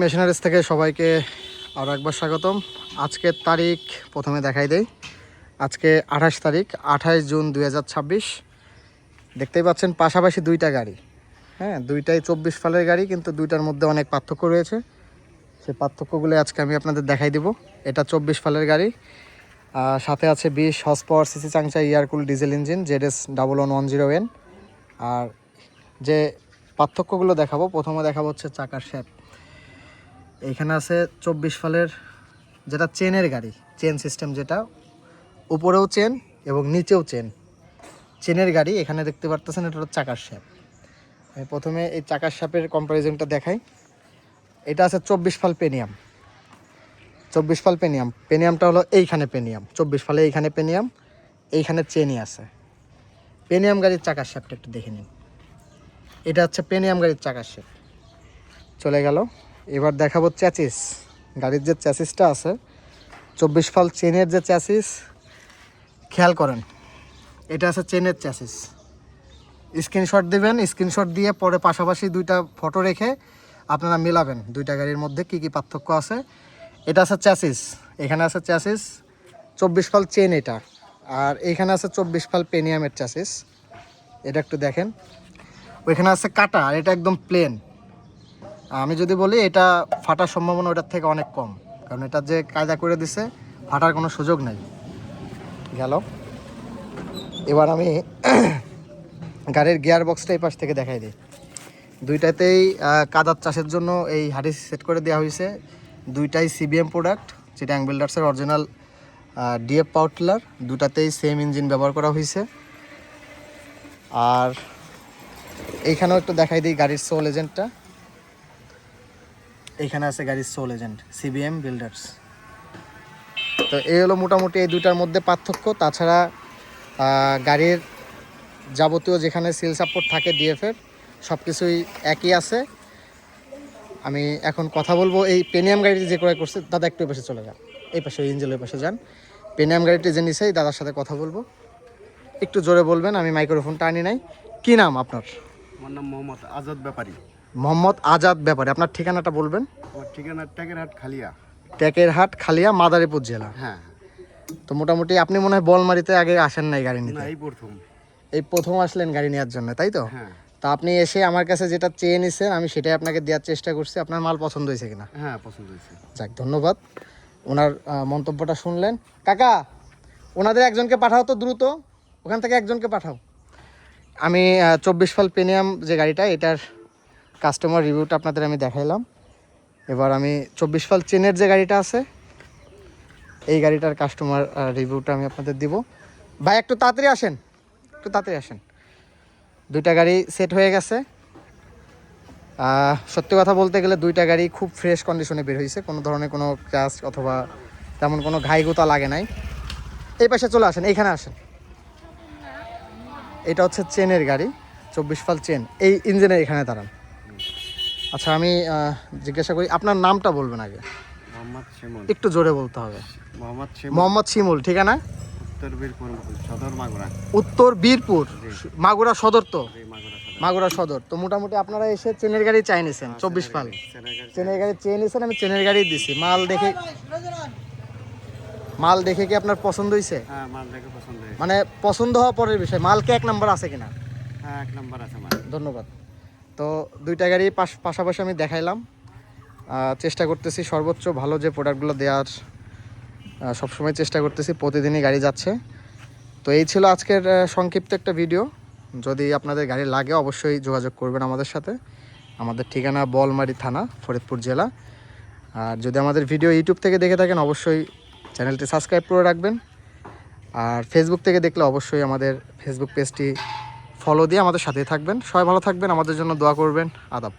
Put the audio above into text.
Machineries থেকে সবাইকে আরও একবার স্বাগতম। আজকের তারিখ প্রথমে দেখাই দেই। আজকে 28 তারিখ, 28 জুন 2026। দেখতেই পাচ্ছেন পাশাপাশি দুইটা গাড়ি। হ্যাঁ, দুইটাই 24 ফালের গাড়ি, কিন্তু দুইটার মধ্যে অনেক পার্থক্য রয়েছে। সেই পার্থক্যগুলো আজকে আমি আপনাদের দেখাই দিব। এটা 24 ফালের গাড়ি, সাথে আছে 20 horse power CC Changchai air cool diesel engine ZS1110N। আর যে পার্থক্যগুলো দেখাবো, প্রথমে দেখাবো হচ্ছে চাকার শেপ। এইখানে আছে 24 ফালের যেটা চেনের গাড়ি, চেন সিস্টেম, যেটা উপরেও চেন এবং নিচেও চেনের গাড়ি। এখানে দেখতে পারতেছেন এটা হলো চাকার শেপ। আমি প্রথমে এই চাকার শেপের কম্প্যারিজনটা দেখাই। এটা আছে 24 ফাল পেনিয়াম। 24 ফাল পেনিয়ামটা হলো এইখানে পেনিয়াম, 24 ফালে এইখানে পেনিয়াম, এইখানে চেনই আছে। পেনিয়াম গাড়ির চাকার শেপটা একটু দেখে নিন। এটা হচ্ছে পেনিয়াম গাড়ির চাকার শেপ। চলে গেল। এবার দেখাবো চ্যাসিস। গাড়ির যে চ্যাসিসটা আছে, 24 ফাল চেনের যে চ্যাসিস, খেয়াল করেন, এটা আছে চেনের চ্যাসিস। স্ক্রিনশট দেবেন, স্ক্রিনশট দিয়ে পরে পাশাপাশি দুইটা ফটো রেখে আপনারা মেলাবেন দুইটা গাড়ির মধ্যে কী কী পার্থক্য আছে। এটা আছে চ্যাসিস, এখানে আছে চ্যাসিস 24 ফাল চেন এটা, আর এইখানে আছে 24 ফাল পেনিয়ামের চ্যাসিস। এটা একটু দেখেন। ওইখানে আছে কাটা, আর এটা একদম প্লেন। আমি যদি বলি এটা ফাটার সম্ভাবনা ওটার থেকে অনেক কম, কারণ এটা যে কায়দা করে দিছে, ফাটার কোনো সুযোগ নেই। গেল। এবার আমি গাড়ির গিয়ার বক্সটা এই পাশ থেকে দেখাই দিই। দুইটাতেই কাদার চাষের জন্য এই হাড়ি সেট করে দেওয়া হয়েছে। দুইটাই CBM প্রোডাক্ট, চিটাং বিল্ডার্সের অরিজিনাল DF পাওয়ার টিলার। দুটাতেই সেম ইঞ্জিন ব্যবহার করা হয়েছে। আর এইখানেও একটু দেখাই দিই গাড়ির সোল এজেন্টটা। এইখানে আছে গাড়ির সোল এজেন্ট, CBM বিল্ডার্স। তো এই হলো মোটামুটি এই দুইটার মধ্যে পার্থক্য। তাছাড়া গাড়ির যাবতীয় যেখানে সিল সাপোর্ট থাকে DF-এর, সব কিছুই একই আছে। আমি এখন কথা বলবো এই পেনিয়াম গাড়িটি যে ক্রয় করছে, দাদা একটু এই পাশে চলে যান, এই পাশে ইঞ্জেল ওই পাশে যান। পেনিয়াম গাড়িটি যে নিছে, দাদার সাথে কথা বলবো। একটু জোরে বলবেন, আমি মাইক্রোফোনটা আনি নাই। কী নাম আপনার? আমার নাম মোহাম্মদ আজাদ ব্যাপারী। মোহাম্মদ আজাদ ব্যাপারী। আপনার ঠিকানাটা বলবেন? আমার ঠিকানা টেকেরহাট খালিয়া। টেকেরহাট খালিয়া, মাদারীপুর জেলা। হ্যাঁ। তো মোটামুটি আপনি মনে হয় বলমারিতে আগে আসেন নাই গাড়ি নিতে? না, এই প্রথম আসলেন গাড়ি নেওয়ার জন্য, তাই তো? হ্যাঁ। তা আপনি এসে আমার কাছে যেটা চেয়ে নিছেন, আমি সেটাই আপনাকে দেওয়ার চেষ্টা করছি। আপনার মাল পছন্দ হয়েছে কিনা? হ্যাঁ, পছন্দ হয়েছে। যাক, ধন্যবাদ। ওনার মন্তব্যটা শুনলেন। কাকা, ওনাদের একজনকে পাঠাও তো দ্রুত, ওখান থেকে একজনকে পাঠাও। আমি 24 ফাল পেনিয়াম যে গাড়িটা, এটার কাস্টমার রিভিউটা আপনাদের আমি দেখাইলাম। এবার আমি 24 ফাল চেনের যে গাড়িটা আছে, এই গাড়িটার কাস্টমার রিভিউটা আমি আপনাদের দিব। ভাই একটু তাড়াতাড়ি আসেন, একটু তাড়াতাড়ি আসেন। দুইটা গাড়ি সেট হয়ে গেছে। সত্যি কথা বলতে গেলে দুইটা গাড়ি খুব ফ্রেশ কন্ডিশনে বের হয়েছে, কোনো ধরনের কোনো ক্রাশ অথবা তেমন কোনো ঘাইগোতা লাগে নাই। এই পাশে চলে আসেন, এইখানে আসেন। এটা হচ্ছে চেনের গাড়ি, 24 ফাল চেন, এই ইঞ্জিনের এখানে দাঁড়ান। আচ্ছা, আমি জিজ্ঞাসা করি, আপনার নামটা বলবেন আগে। মোহাম্মদ শিমুল। একটু জোরে বলতে হবে। মোহাম্মদ শিমুল। ঠিকানা? উত্তর বীরপুর সদর, মাগুরা। উত্তর বীরপুর, মাগুরা সদর। তো মাগুরা সদর। তো মোটামুটি আপনারা এসে চেনের গাড়ি চাই নিছেন, 24 ফাল চেনের গাড়ি চেয়ে নিছেন। আমি চেনের গাড়ি দিছি। মাল দেখে কি আপনার পছন্দ হয়েছে? হ্যাঁ, মাল দেখে পছন্দ হয়েছে। মানে পছন্দ হওয়া পরের বিষয়, মালকে 1 নাম্বার আছে কিনা? হ্যাঁ, 1 নাম্বার আছে মাল। ধন্যবাদ। তো দুইটা গাড়ি পাশাপাশি আমি দেখাইলাম। চেষ্টা করতেছি সর্বোচ্চ ভালো যে প্রোডাক্টগুলো দেওয়ার, সবসময় চেষ্টা করতেছি। প্রতিদিনই গাড়ি যাচ্ছে। তো এই ছিল আজকের সংক্ষিপ্ত একটা ভিডিও। যদি আপনাদের গাড়ি লাগে অবশ্যই যোগাযোগ করবেন আমাদের সাথে। আমাদের ঠিকানা বলমারী থানা, ফরিদপুর জেলা। আর যদি আমাদের ভিডিও ইউটিউব থেকে দেখে থাকেন, অবশ্যই চ্যানেলটি সাবস্ক্রাইব করে রাখবেন। আর ফেসবুক থেকে দেখলে অবশ্যই আমাদের ফেসবুক পেজটি ফলো দিয়ে আমাদের সাথেই থাকবেন। সবাই ভালো থাকবেন, আমাদের জন্য দোয়া করবেন। আদাব।